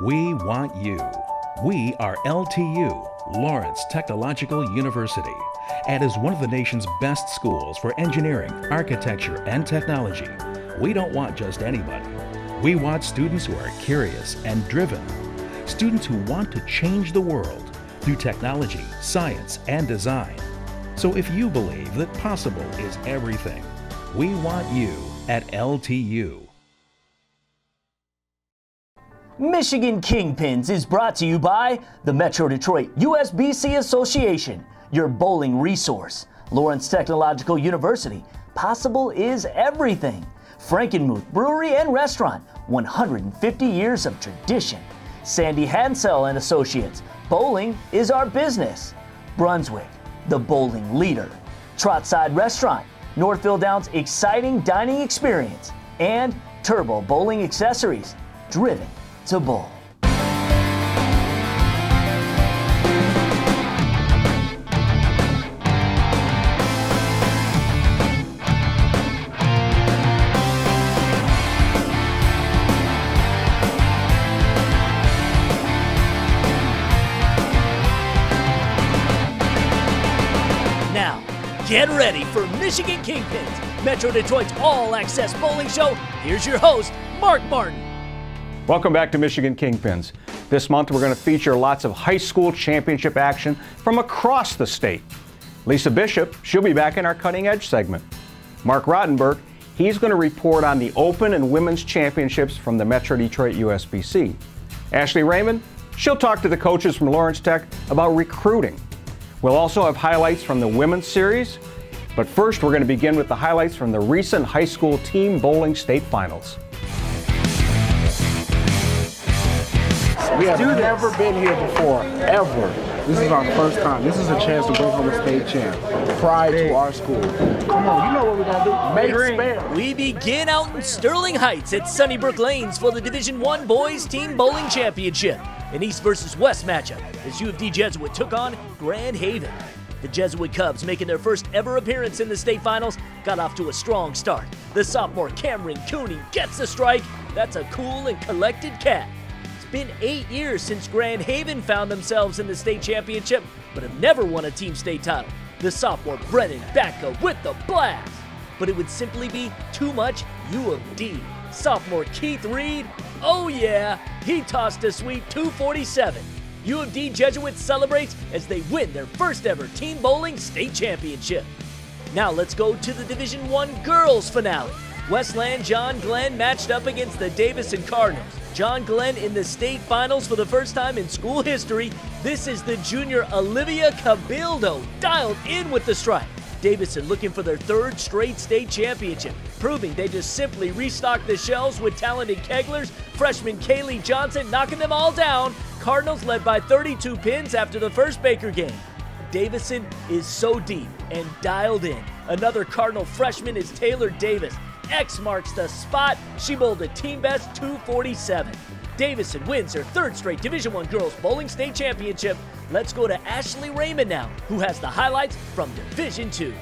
We want you. We are LTU, Lawrence Technological University, and is one of the nation's best schools for engineering, architecture, and technology. We don't want just anybody. We want students who are curious and driven, students who want to change the world through technology, science, and design. So if you believe that possible is everything, we want you at LTU. Michigan Kingpins is brought to you by the Metro Detroit USBC Association, your bowling resource. Lawrence Technological University, possible is everything. Frankenmuth Brewery and Restaurant, 150 years of tradition. Sandy Hansell Associates, bowling is our business. Brunswick, the bowling leader. TROTSIDE Restaurant, Northville Downs' exciting dining experience. And Turbo Bowling Accessories, driven to bowl. Now, get ready for Michigan Kingpins, Metro Detroit's all-access bowling show. Here's your host, Mark Martin. Welcome back to Michigan Kingpins. This month we're going to feature lots of high school championship action from across the state. Lisa Bishop, she'll be back in our Cutting Edge segment. Mark Rottenberg, he's going to report on the Open and Women's Championships from the Metro Detroit USBC. Ashley Raymond, she'll talk to the coaches from Lawrence Tech about recruiting. We'll also have highlights from the Women's Series, but first we're going to begin with the highlights from the recent high school team bowling state finals. We have never been here before, ever. This is our first time. This is a chance to bring home a state champ. Pride to our school. Come on, you know what we gotta do. Make spare. We begin out in Sterling Heights at Sunnybrook Lanes for the Division I Boys Team Bowling Championship. An East versus West matchup as U of D Jesuit took on Grand Haven. The Jesuit Cubs, making their first ever appearance in the state finals, got off to a strong start. The sophomore Cameron Cooney gets the strike. That's a cool and collected cat. Been 8 years since Grand Haven found themselves in the state championship, but have never won a team state title. The sophomore Brennan Backa with the blast, but it would simply be too much U of D. Sophomore Keith Reed, oh yeah, he tossed a sweet 247. U of D Jesuit celebrates as they win their first ever team bowling state championship. Now let's go to the Division I girls finale. Westland John Glenn matched up against the Davison Cardinals. John Glenn in the state finals for the first time in school history. This is the junior Olivia Cabildo dialed in with the strike. Davison looking for their third straight state championship, proving they just simply restocked the shelves with talented keglers. Freshman Kaylee Johnson knocking them all down. Cardinals led by 32 pins after the first Baker game. Davison is so deep and dialed in. Another Cardinal freshman is Taylor Davis. X marks the spot. She bowled a team best 247. Davison wins her third straight Division I Girls Bowling State Championship. Let's go to Ashley Raymond now, who has the highlights from Division II.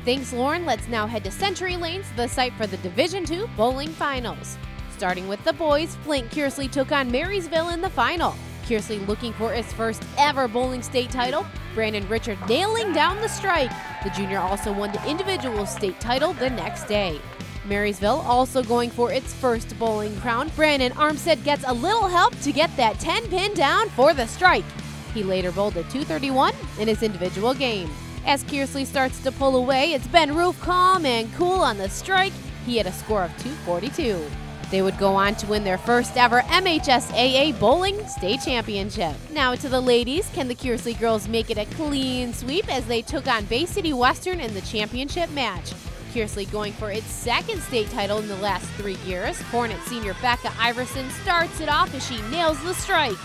Thanks, Lauren. Let's now head to Century Lanes, the site for the Division II Bowling Finals. Starting with the boys, Flint Kearsley took on Marysville in the final. Kearsley looking for its first ever bowling state title. Brandon Richard nailing down the strike. The junior also won the individual state title the next day. Marysville also going for its first bowling crown. Brandon Armstead gets a little help to get that 10-pin down for the strike. He later bowled a 231 in his individual game. As Kearsley starts to pull away, it's Ben Roof calm and cool on the strike. He had a score of 242. They would go on to win their first ever MHSAA Bowling State Championship. Now to the ladies, can the Kearsley girls make it a clean sweep as they took on Bay City Western in the championship match? Kearsley going for its second state title in the last 3 years. Hornet senior Becca Iverson starts it off as she nails the strike.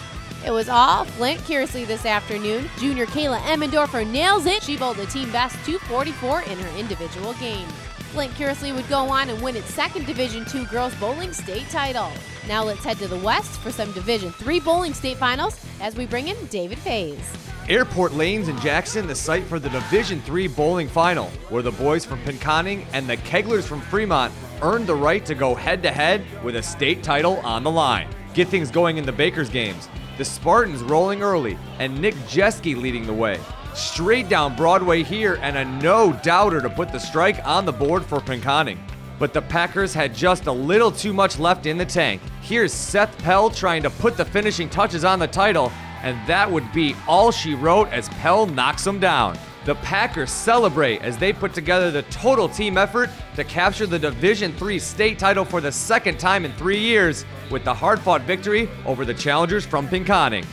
It was all Flint Kearsley this afternoon. Junior Kayla Emmendorfer nails it. She bowled a team best 244 in her individual game. Flint Kearsley would go on and win its second Division II Girls Bowling State title. Now let's head to the West for some Division III Bowling State Finals as we bring in David Faze. Airport Lanes in Jackson, the site for the Division III Bowling Final, where the boys from Pinconning and the Keglers from Fremont earned the right to go head-to-head with a state title on the line. get things going in the Bakers games. The Spartans rolling early, and Nick Jeske leading the way. Straight down Broadway here, and a no-doubter to put the strike on the board for Pinconning. But the Packers had just a little too much left in the tank. Here's Seth Pell trying to put the finishing touches on the title, and that would be all she wrote as Pell knocks him down. The Packers celebrate as they put together the total team effort to capture the Division III state title for the second time in 3 years with the hard-fought victory over the challengers from Pinconning.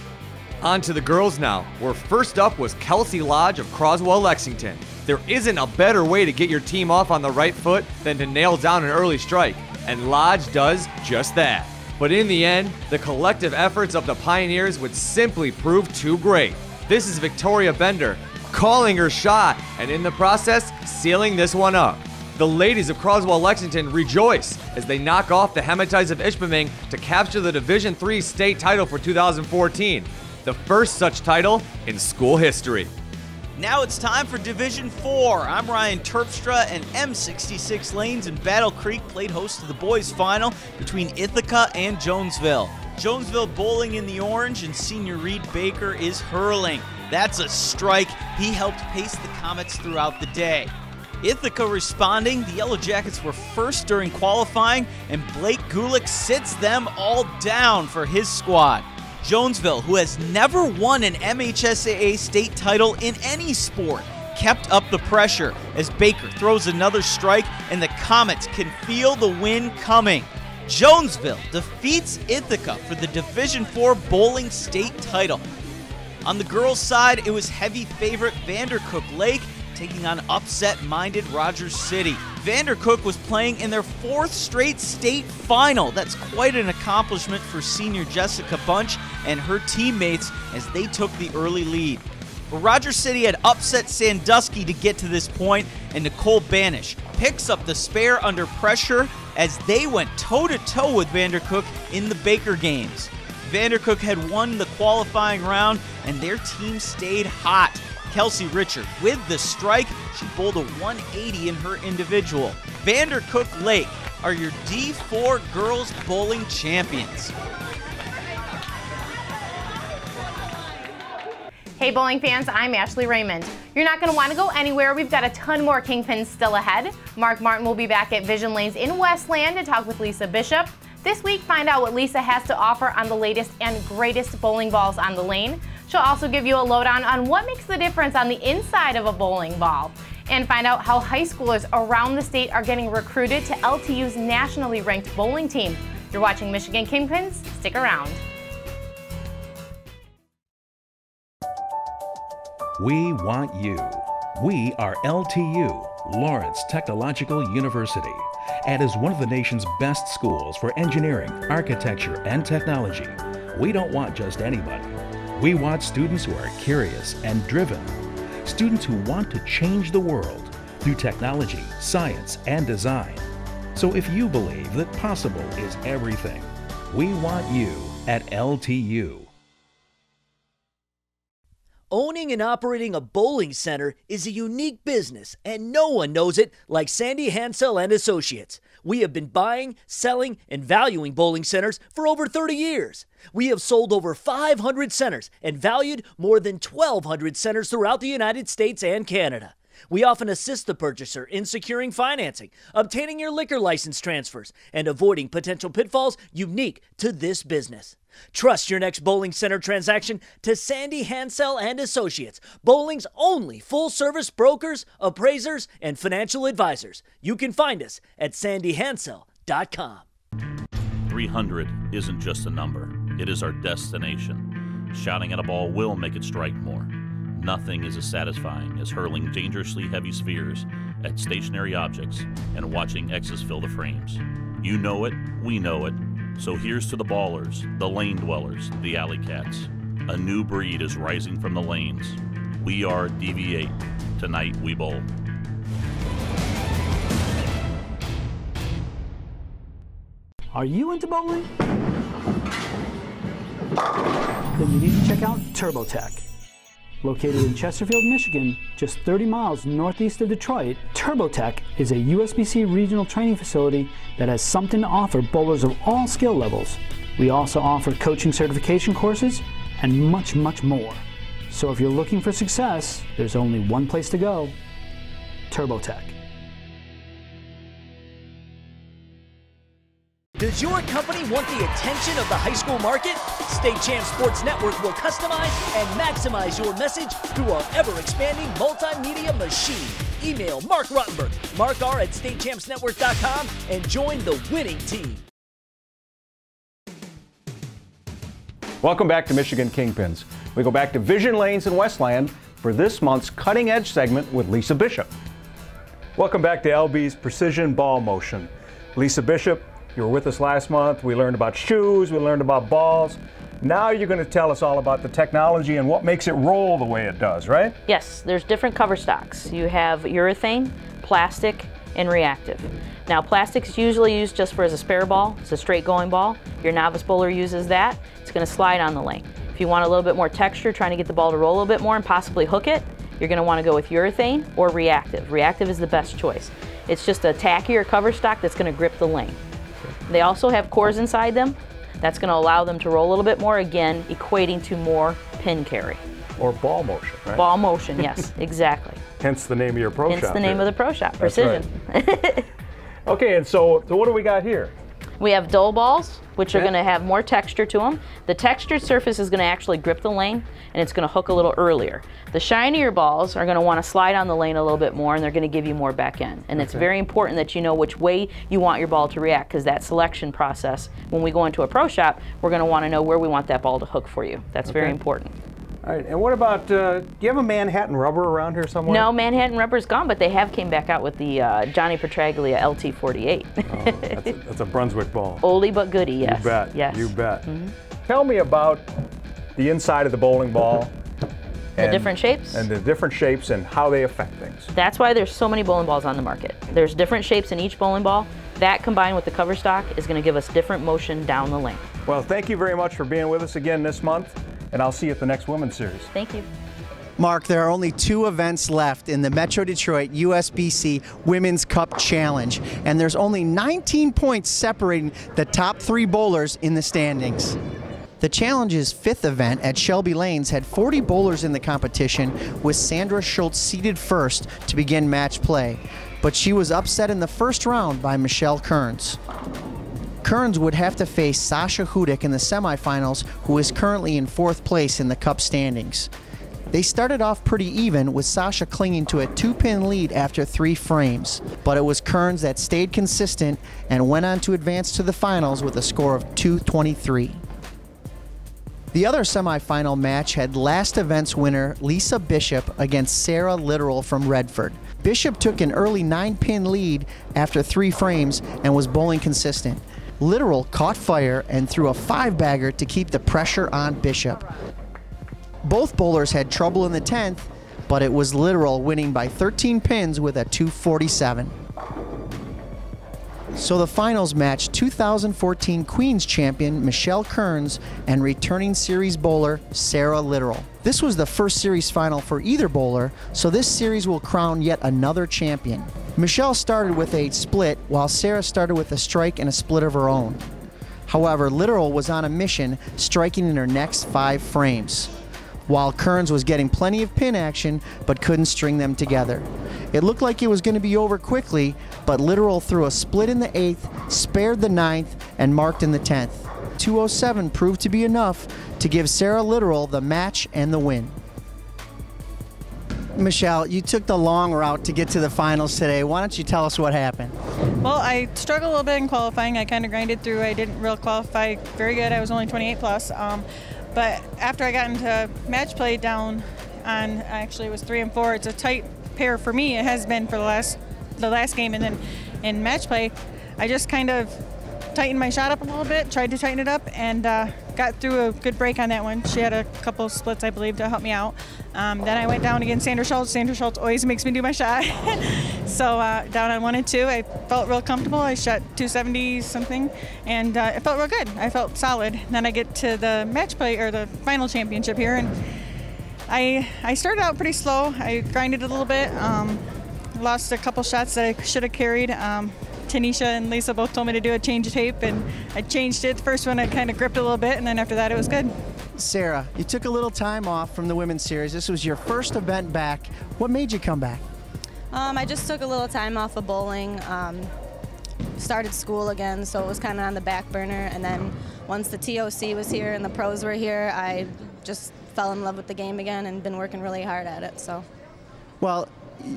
On to the girls now, where first up was Kelsey Lodge of Croswell, Lexington. There isn't a better way to get your team off on the right foot than to nail down an early strike, and Lodge does just that. But in the end, the collective efforts of the Pioneers would simply prove too great. This is Victoria Bender, calling her shot, and in the process, sealing this one up. The ladies of Croswell Lexington rejoice as they knock off the Hematites of Ishpeming to capture the Division III state title for 2014, the first such title in school history. Now it's time for Division IV. I'm Ryan Terpstra, and M66 Lanes in Battle Creek played host to the boys' final between Ithaca and Jonesville. Jonesville bowling in the orange, and senior Reed Baker is hurling. That's a strike. He helped pace the Comets throughout the day. Ithaca responding, the Yellow Jackets were first during qualifying, and Blake Gulick sits them all down for his squad. Jonesville, who has never won an MHSAA state title in any sport, kept up the pressure as Baker throws another strike, and the Comets can feel the win coming. Jonesville defeats Ithaca for the Division IV bowling state title. On the girls' side, it was heavy favorite Vandercook Lake taking on upset-minded Rogers City. Vandercook was playing in their 4th straight state final. That's quite an accomplishment for senior Jessica Bunch and her teammates as they took the early lead. But Rogers City had upset Sandusky to get to this point, and Nicole Banish picks up the spare under pressure as they went toe-to-toe with Vandercook in the Baker games. Vandercook had won the qualifying round, and their team stayed hot. Kelsey Richard with the strike. She bowled a 180 in her individual. Vandercook Lake are your D4 girls bowling champions. Hey bowling fans, I'm Ashley Raymond. You're not going to want to go anywhere. We've got a ton more Kingpins still ahead. Mark Martin will be back at Vision Lanes in Westland to talk with Lisa Bishop. This week, find out what Lisa has to offer on the latest and greatest bowling balls on the lane. She'll also give you a lowdown on what makes the difference on the inside of a bowling ball. And find out how high schoolers around the state are getting recruited to LTU's nationally ranked bowling team. You're watching Michigan Kingpins. Stick around. We want you. We are LTU, Lawrence Technological University, and is one of the nation's best schools for engineering, architecture, and technology. We don't want just anybody. We want students who are curious and driven, students who want to change the world through technology, science, and design. So if you believe that possible is everything, we want you at LTU. Owning and operating a bowling center is a unique business, and no one knows it like Sandy Hansell Associates. We have been buying, selling, and valuing bowling centers for over 30 years. We have sold over 500 centers and valued more than 1,200 centers throughout the United States and Canada. We often assist the purchaser in securing financing, obtaining your liquor license transfers, and avoiding potential pitfalls unique to this business. Trust your next bowling center transaction to Sandy Hansell Associates, bowling's only full-service brokers, appraisers, and financial advisors. You can find us at sandyhansell.com. 300 isn't just a number, it is our destination. Shouting at a ball will make it strike more. Nothing is as satisfying as hurling dangerously heavy spheres at stationary objects and watching X's fill the frames. You know it, we know it. So here's to the ballers, the lane dwellers, the alley cats. A new breed is rising from the lanes. We are DV8. Tonight we bowl. Are you into bowling? Then you need to check out TurboTech. Located in Chesterfield, Michigan, just 30 miles northeast of Detroit, TurboTech is a USBC regional training facility that has something to offer bowlers of all skill levels. We also offer coaching certification courses and much, much more. So if you're looking for success, there's only one place to go: TurboTech. Does your company want the attention of the high school market? State Champ Sports Network will customize and maximize your message through our ever-expanding multimedia machine. Email Mark Rottenberg, markr@statechampsnetwork.com, and join the winning team. Welcome back to Michigan Kingpins. We go back to Vision Lanes in Westland for this month's Cutting Edge segment with Lisa Bishop. Welcome back to LB's Precision Ball Motion. Lisa Bishop, you were with us last month. We learned about shoes, we learned about balls. Now you're going to tell us all about the technology and what makes it roll the way it does, right? Yes, there's different cover stocks. You have urethane, plastic, and reactive. Now, plastic's usually used just for as a spare ball. It's a straight going ball. Your novice bowler uses that. It's going to slide on the lane. If you want a little bit more texture, trying to get the ball to roll a little bit more and possibly hook it, you're going to want to go with urethane or reactive. Reactive is the best choice. It's just a tackier cover stock that's going to grip the lane. They also have cores inside them. That's going to allow them to roll a little bit more, again, equating to more pin carry. Or ball motion, right? Ball motion, yes, exactly. Hence the name of your pro shop. Hence the name of the pro shop, Precision. Right. Okay, and so what do we got here? We have dull balls, which are going to have more texture to them. The textured surface is going to actually grip the lane, and it's going to hook a little earlier. The shinier balls are going to want to slide on the lane a little bit more, and they're going to give you more back end. And it's very important that you know which way you want your ball to react, because that selection process, when we go into a pro shop, we're going to want to know where we want that ball to hook for you. That's very important. All right, and what about, do you have a Manhattan rubber around here somewhere? No, Manhattan rubber's gone, but they have came back out with the Johnny Petraglia LT48. Oh, that's a Brunswick ball. Oldie but goodie, yes. You bet, yes. you bet. Tell me about the inside of the bowling ball. The different shapes? And the different shapes and how they affect things. That's why there's so many bowling balls on the market. There's different shapes in each bowling ball. That combined with the cover stock is going to give us different motion down the lane. Well, thank you very much for being with us again this month, and I'll see you at the next Women's Series. Thank you. Mark, there are only 2 events left in the Metro Detroit USBC Women's Cup Challenge, and there's only 19 points separating the top 3 bowlers in the standings. The Challenge's 5th event at Shelby Lanes had 40 bowlers in the competition, with Sandra Schultz seated first to begin match play, but she was upset in the first round by Michelle Kearns. Kearns would have to face Sasha Hudik in the semifinals, who is currently in 4th place in the Cup standings. They started off pretty even, with Sasha clinging to a 2-pin lead after 3 frames, but it was Kearns that stayed consistent and went on to advance to the finals with a score of 223. The other semifinal match had last event's winner Lisa Bishop against Sarah Littoral from Redford. Bishop took an early 9-pin lead after 3 frames and was bowling consistent. Littoral caught fire and threw a 5-bagger to keep the pressure on Bishop. Both bowlers had trouble in the 10th, but it was Littoral winning by 13 pins with a 247. So the finals matched 2014 Queens champion Michelle Kearns and returning series bowler Sarah Littoral. This was the first series final for either bowler, so this series will crown yet another champion. Michelle started with a split, while Sarah started with a strike and a split of her own. However, Littoral was on a mission, striking in her next 5 frames, while Kearns was getting plenty of pin action but couldn't string them together. It looked like it was going to be over quickly, but Littoral threw a split in the 8th, spared the 9th, and marked in the 10th. 207 proved to be enough to give Sarah Littoral the match and the win. Michelle, you took the long route to get to the finals today. Why don't you tell us what happened? Well, I struggled a little bit in qualifying. I kind of grinded through. I didn't really qualify very good. I was only 28 plus. But after I got into match play down on, actually it was 3 and 4, it's a tight pair for me. It has been for the last game, and then in match play, I just kind of tightened my shot up a little bit, tried to tighten it up, and got through a good break on that one. She had a couple of splits, I believe, to help me out. Then I went down against Sandra Schultz. Sandra Schultz always makes me do my shot. So down on 1 and 2, I felt real comfortable. I shot 270 something, and it felt real good. I felt solid. Then I get to the match play, or the final championship here, and I started out pretty slow. I grinded a little bit, lost a couple shots that I should have carried. Tanisha and Lisa both told me to do a change of tape, and I changed it. The first one I kind of gripped a little bit, and then after that it was good. Sarah, you took a little time off from the women's series. This was your first event back. What made you come back? I just took a little time off of bowling. Started school again, so it was kind of on the back burner. And then once the TOC was here and the pros were here, I just fell in love with the game again and been working really hard at it. So, well,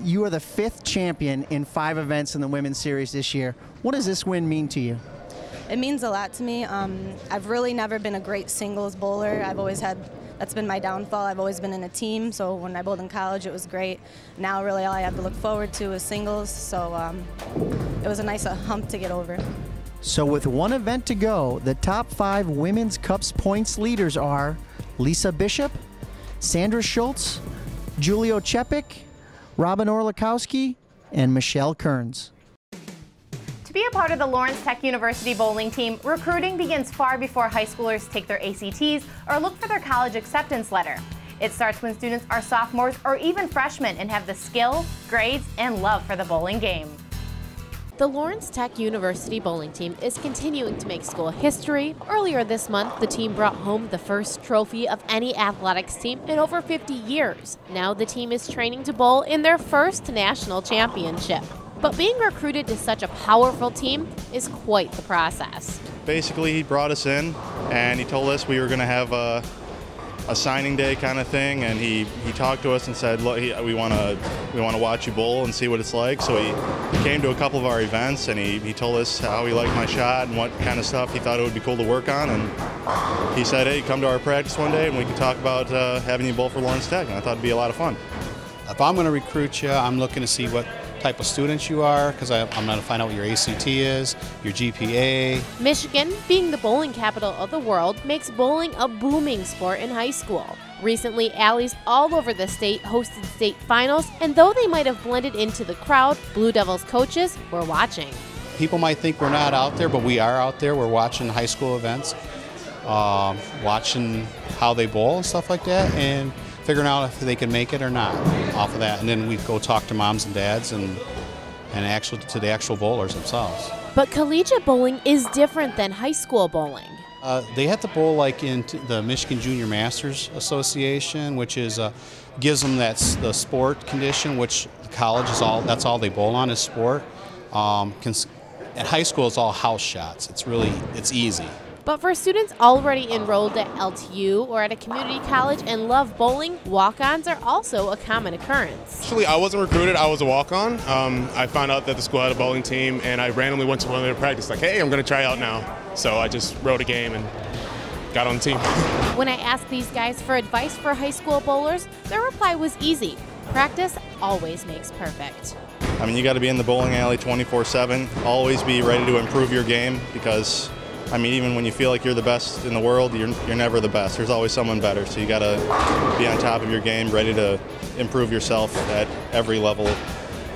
you are the 5th champion in 5 events in the women's series this year. What does this win mean to you? it means a lot to me. I've really never been a great singles bowler. I've always had, that's been my downfall. I've always been in a team, so when I bowled in college, it was great. Now really all I have to look forward to is singles, so it was a nice hump to get over. So with one event to go, the top 5 Women's Cups points leaders are Lisa Bishop, Sandra Schultz, Julio Chepik, Robin Orlikowski, and Michelle Kearns. To be a part of the Lawrence Tech University bowling team, recruiting begins far before high schoolers take their ACTs or look for their college acceptance letter. It starts when students are sophomores or even freshmen and have the skill, grades, and love for the bowling game. The Lawrence Tech University bowling team is continuing to make school history. Earlier this month, the team brought home the first trophy of any athletics team in over 50 years. Now the team is training to bowl in their first national championship. But being recruited to such a powerful team is quite the process. Basically, he brought us in and he told us we were going to have a signing day kind of thing, and he talked to us and said, look, we want to watch you bowl and see what it's like. So he came to a couple of our events and he told us how he liked my shot and what kind of stuff he thought it would be cool to work on, and he said, hey, come to our practice one day and we can talk about having you bowl for Lawrence Tech, and I thought it'd be a lot of fun. If I'm going to recruit you, I'm looking to see what type of students you are, because I'm going to find out what your ACT is, your GPA. Michigan, being the bowling capital of the world, makes bowling a booming sport in high school. Recently, alleys all over the state hosted state finals, and though they might have blended into the crowd, Blue Devils coaches were watching. People might think we're not out there, but we are out there. We're watching high school events, watching how they bowl and stuff like that, and figuring out if they can make it or not off of that. And then we go talk to moms and dads and actually to the actual bowlers themselves. But collegiate bowling is different than high school bowling. They have to bowl like in the Michigan Junior Masters Association, which is gives them the sport condition, which college is that's all they bowl on is sport. At high school, it's all house shots. It's easy. But for students already enrolled at LTU or at a community college and love bowling, walk-ons are also a common occurrence. Actually, I wasn't recruited, I was a walk-on. I found out that the school had a bowling team, and I randomly went to one of their practice, like, hey, I'm going to try out now. So I just wrote a game and got on the team. When I asked these guys for advice for high school bowlers, their reply was easy. Practice always makes perfect. I mean, you got to be in the bowling alley 24/7, always be ready to improve your game, because I mean, even when you feel like you're the best in the world, you're never the best. There's always someone better. So you got to be on top of your game, ready to improve yourself at every level,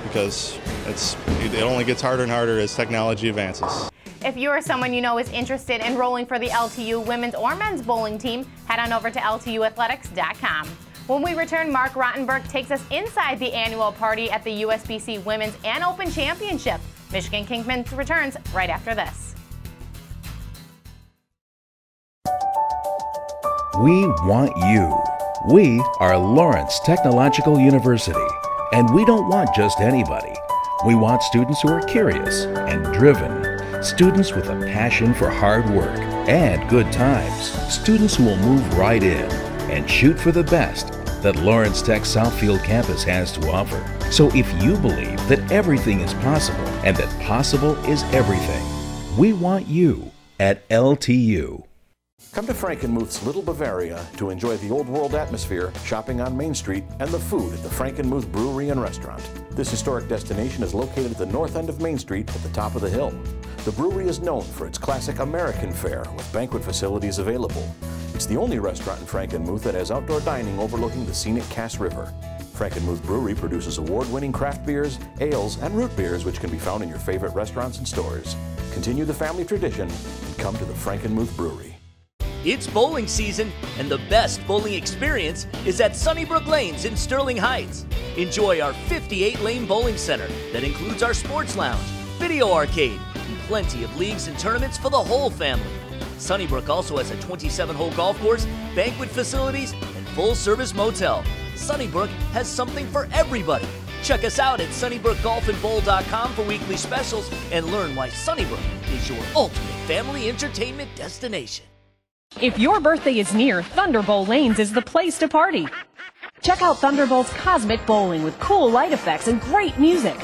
because it only gets harder and harder as technology advances. If you or someone you know is interested in enrolling for the LTU women's or men's bowling team, head on over to LTUathletics.com. When we return, Mark Rottenberg takes us inside the annual party at the USBC Women's and Open Championship. Michigan Kingpins returns right after this. We want you. We are Lawrence Technological University, and we don't want just anybody. We want students who are curious and driven, students with a passion for hard work and good times, students who will move right in and shoot for the best that Lawrence Tech Southfield campus has to offer. So if you believe that everything is possible and that possible is everything, we want you at LTU. Come to Frankenmuth's Little Bavaria to enjoy the old world atmosphere, shopping on Main Street, and the food at the Frankenmuth Brewery and Restaurant. This historic destination is located at the north end of Main Street at the top of the hill. The brewery is known for its classic American fare with banquet facilities available. It's the only restaurant in Frankenmuth that has outdoor dining overlooking the scenic Cass River. Frankenmuth Brewery produces award-winning craft beers, ales, and root beers which can be found in your favorite restaurants and stores. Continue the family tradition and come to the Frankenmuth Brewery. It's bowling season, and the best bowling experience is at Sunnybrook Lanes in Sterling Heights. Enjoy our 58-lane bowling center that includes our sports lounge, video arcade, and plenty of leagues and tournaments for the whole family. Sunnybrook also has a 27-hole golf course, banquet facilities, and full-service motel. Sunnybrook has something for everybody. Check us out at sunnybrookgolfandbowl.com for weekly specials and learn why Sunnybrook is your ultimate family entertainment destination. If your birthday is near, Thunderbolt Lanes is the place to party. Check out Thunderbolt's Cosmic Bowling with cool light effects and great music.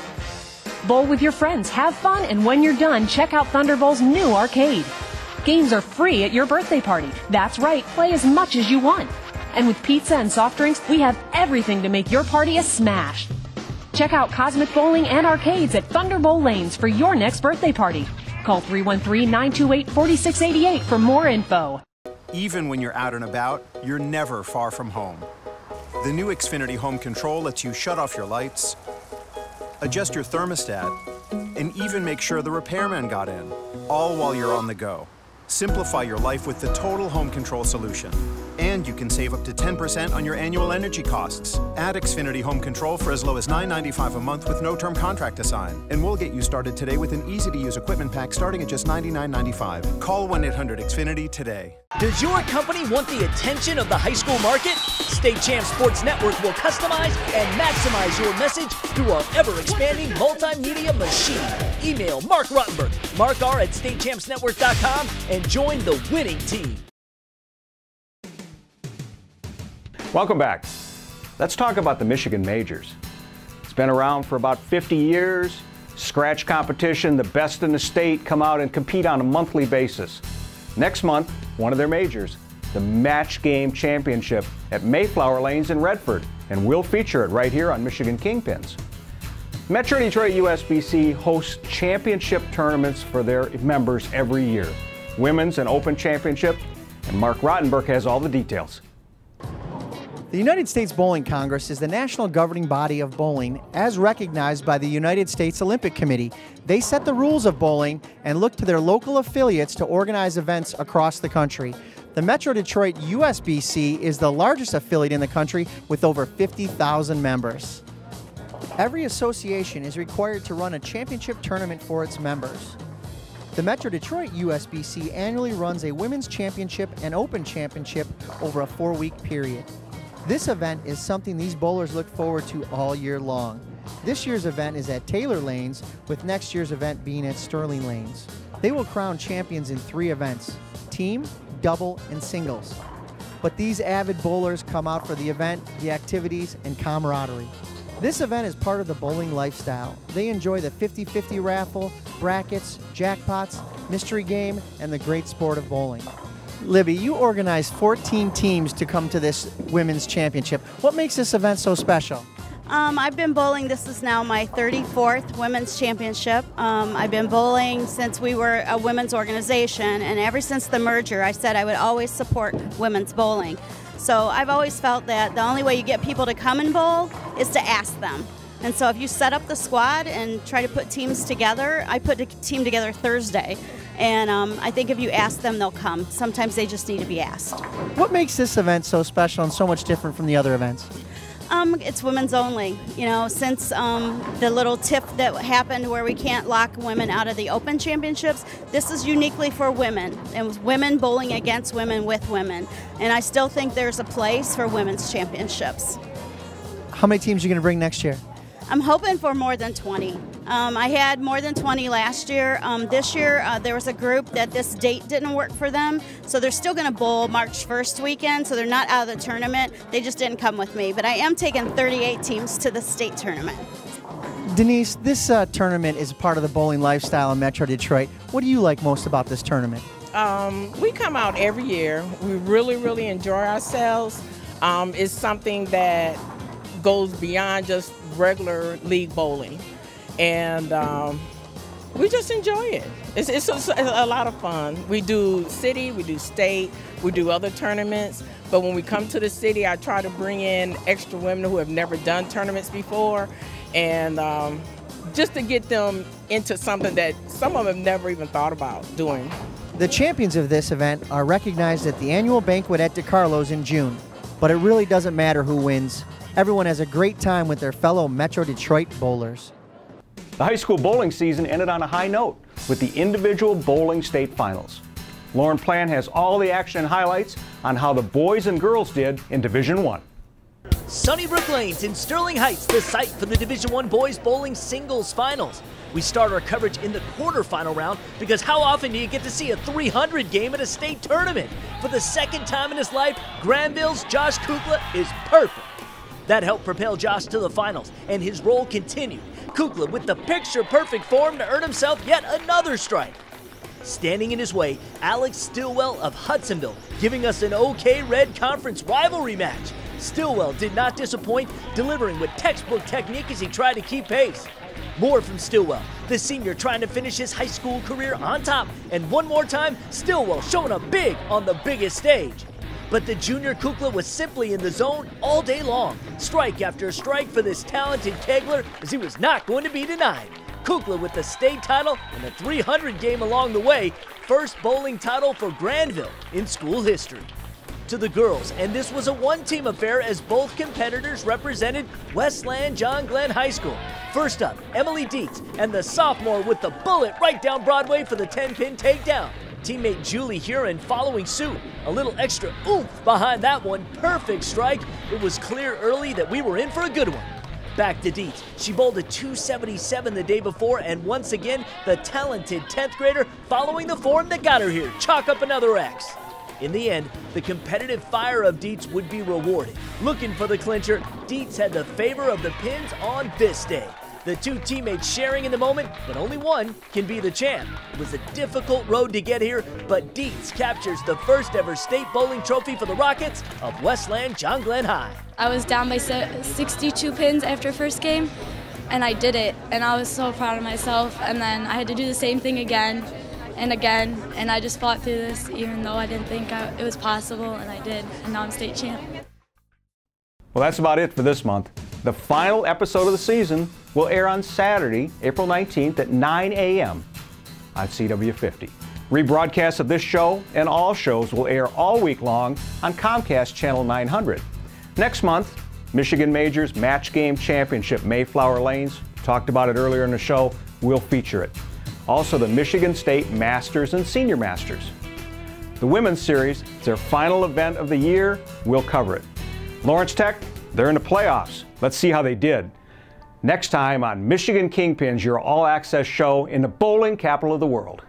Bowl with your friends, have fun, and when you're done, check out Thunderbolt's new arcade. Games are free at your birthday party. That's right, play as much as you want. And with pizza and soft drinks, we have everything to make your party a smash. Check out Cosmic Bowling and Arcades at Thunderbolt Lanes for your next birthday party. Call 313-928-4688 for more info. Even when you're out and about, you're never far from home. The new Xfinity Home Control lets you shut off your lights, adjust your thermostat, and even make sure the repairman got in, all while you're on the go. Simplify your life with the total home control solution. And you can save up to 10% on your annual energy costs. Add Xfinity Home Control for as low as $9.95 a month with no term contract to sign. And we'll get you started today with an easy-to-use equipment pack starting at just $99.95. Call 1-800-XFINITY today. Does your company want the attention of the high school market? State Champ Sports Network will customize and maximize your message through our ever-expanding multimedia machine. Email Mark Rottenberg, markr@statechampsnetwork.com, and join the winning team. Welcome back. Let's talk about the Michigan Majors. It's been around for about 50 years. Scratch competition, the best in the state come out and compete on a monthly basis. Next month, one of their majors, the Match Game Championship at Mayflower Lanes in Redford, and we'll feature it right here on Michigan Kingpins. Metro Detroit USBC hosts championship tournaments for their members every year. Women's and Open Championship, and Mark Rottenberg has all the details. The United States Bowling Congress is the national governing body of bowling as recognized by the United States Olympic Committee. They set the rules of bowling and look to their local affiliates to organize events across the country. The Metro Detroit USBC is the largest affiliate in the country with over 50,000 members. Every association is required to run a championship tournament for its members. The Metro Detroit USBC annually runs a women's championship and open championship over a 4-week period. This event is something these bowlers look forward to all year long. This year's event is at Taylor Lanes, with next year's event being at Sterling Lanes. They will crown champions in 3 events: team, double, and singles. But these avid bowlers come out for the event, the activities, and camaraderie. This event is part of the bowling lifestyle. They enjoy the 50-50 raffle, brackets, jackpots, mystery game, and the great sport of bowling. Libby, you organized 14 teams to come to this women's championship. What makes this event so special? I've been bowling, this is now my 34th women's championship. I've been bowling since we were a women's organization, and ever since the merger I said I would always support women's bowling. So I've always felt that the only way you get people to come and bowl is to ask them. And so if you set up the squad and try to put teams together, I put a team together Thursday. And I think if you ask them, they'll come. Sometimes they just need to be asked. What makes this event so special and so much different from the other events? It's women's only. You know, since the little tiff that happened where we can't lock women out of the Open Championships, this is uniquely for women. It was women bowling against women with women. And I still think there's a place for women's championships. How many teams are you going to bring next year? I'm hoping for more than 20. I had more than 20 last year. This year, there was a group that this date didn't work for them, so they're still going to bowl March 1st weekend, so they're not out of the tournament. They just didn't come with me, but I am taking 38 teams to the state tournament. Denise, this tournament is part of the bowling lifestyle in Metro Detroit. What do you like most about this tournament? We come out every year. We really enjoy ourselves. It's something that goes beyond just regular league bowling, and we just enjoy it. It's a lot of fun. We do city, we do state, we do other tournaments, but when we come to the city, I try to bring in extra women who have never done tournaments before, and just to get them into something that some of them have never even thought about doing. The champions of this event are recognized at the annual banquet at DeCarlo's in June, but it really doesn't matter who wins. Everyone has a great time with their fellow Metro Detroit bowlers. The high school bowling season ended on a high note with the individual bowling state finals. Lauren Plan has all the action and highlights on how the boys and girls did in Division I. Sunnybrook Lanes in Sterling Heights, the site for the Division I boys bowling singles finals. We start our coverage in the quarterfinal round because how often do you get to see a 300 game at a state tournament? For the second time in his life, Granville's Josh Kukla is perfect. That helped propel Josh to the finals, and his role continued. Kukla with the picture-perfect form to earn himself yet another strike. Standing in his way, Alex Stillwell of Hudsonville, giving us an OK Red Conference rivalry match. Stillwell did not disappoint, delivering with textbook technique as he tried to keep pace. More from Stillwell, the senior trying to finish his high school career on top, and one more time, Stillwell showing up big on the biggest stage. But the junior Kukla was simply in the zone all day long. Strike after strike for this talented kegler as he was not going to be denied. Kukla with the state title and a 300 game along the way, first bowling title for Granville in school history. To the girls, and this was a one-team affair as both competitors represented Westland John Glenn High School. First up, Emily Dietz and the sophomore with the bullet right down Broadway for the 10-pin takedown. Teammate Julie Huron following suit. A little extra oomph behind that one. Perfect strike. It was clear early that we were in for a good one. Back to Dietz. She bowled a 277 the day before, and once again, the talented 10th grader following the form that got her here. Chalk up another X. In the end, the competitive fire of Dietz would be rewarded. Looking for the clincher, Dietz had the favor of the pins on this day. The two teammates sharing in the moment, but only one can be the champ. It was a difficult road to get here, but Dietz captures the first ever state bowling trophy for the Rockets of Westland John Glenn High. I was down by 62 pins after first game, and I did it, and I was so proud of myself. And then I had to do the same thing again and again, and I just fought through this even though I didn't think it was possible, and I did, and now I'm state champ. Well, that's about it for this month. The final episode of the season will air on Saturday, April 19th at 9 a.m. on CW50. Rebroadcasts of this show and all shows will air all week long on Comcast Channel 900. Next month, Michigan Majors Match Game Championship Mayflower Lanes, talked about it earlier in the show, will feature it. Also the Michigan State Masters and Senior Masters. The Women's Series, it's their final event of the year, we'll cover it. Lawrence Tech, they're in the playoffs. Let's see how they did. Next time on Michigan Kingpins, your all-access show in the bowling capital of the world.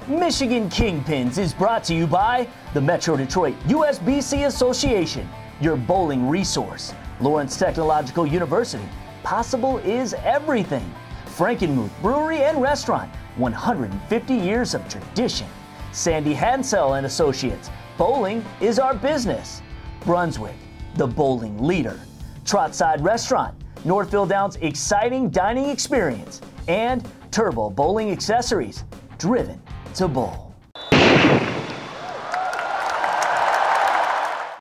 Michigan Kingpins is brought to you by the Metro Detroit USBC Association, your bowling resource. Lawrence Technological University, possible is everything. Frankenmuth Brewery and Restaurant, 150 years of tradition. Sandy Hansell Associates, bowling is our business. Brunswick, the bowling leader. TROTSIDE Restaurant, Northville Downs' exciting dining experience. And Turbo Bowling Accessories, driven to bowl.